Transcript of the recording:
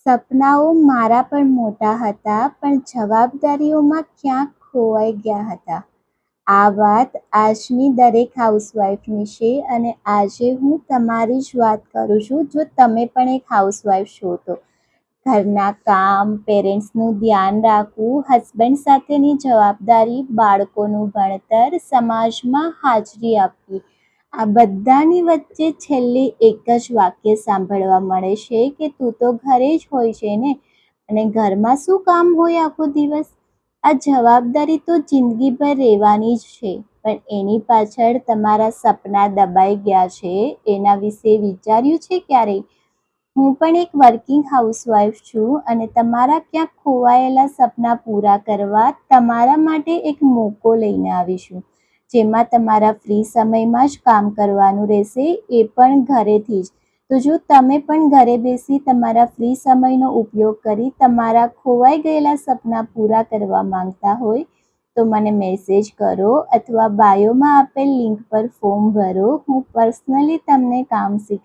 સપનાઓ મારા પણ મોટા હતા, પણ જવાબદારીઓમાં ક્યાંક ખોવાઈ ગયા હતા. આ વાત આજની દરેક હાઉસવાઈફની છે અને આજે હું તમારી જ વાત કરું છું. જો તમે પણ એક હાઉસવાઈફ છો તો ઘરના કામ, પેરેન્ટ્સનું ધ્યાન રાખવું, હસબન્ડ સાથેની જવાબદારી, બાળકોનું ભણતર, સમાજમાં હાજરી આપવી, આ બધાની વચ્ચે છેલ્લે એક જ વાક્ય સાંભળવા મળે છે કે તું તો ઘરે જ હોય છે ને, અને ઘરમાં શું કામ હોય આખો દિવસ? આ જવાબદારી તો જિંદગીભર રહેવાની જ છે, પણ એની પાછળ તમારા સપના દબાઈ ગયા છે એના વિશે વિચાર્યું છે ક્યારેય? હું પણ એક વર્કિંગ હાઉસવાઈફ છું અને તમારા ક્યાંક ખોવાયેલા સપના પૂરા કરવા તમારા માટે એક મોકો લઈને આવી છું, જેમાં તમારા ફ્રી સમયમાં જ કામ કરવાનું રહેશે, એ પણ ઘરેથી જ. તો જો તમે પણ ઘરે બેસી તમારા ફ્રી સમયનો ઉપયોગ કરી તમારા ખોવાઈ ગયેલા સપના પૂરા કરવા માંગતા હોય તો મને મેસેજ કરો અથવા બાયોમાં આપેલ લિંક પર ફોર્મ ભરો. હું પર્સનલી તમને કામ શીખવીશ.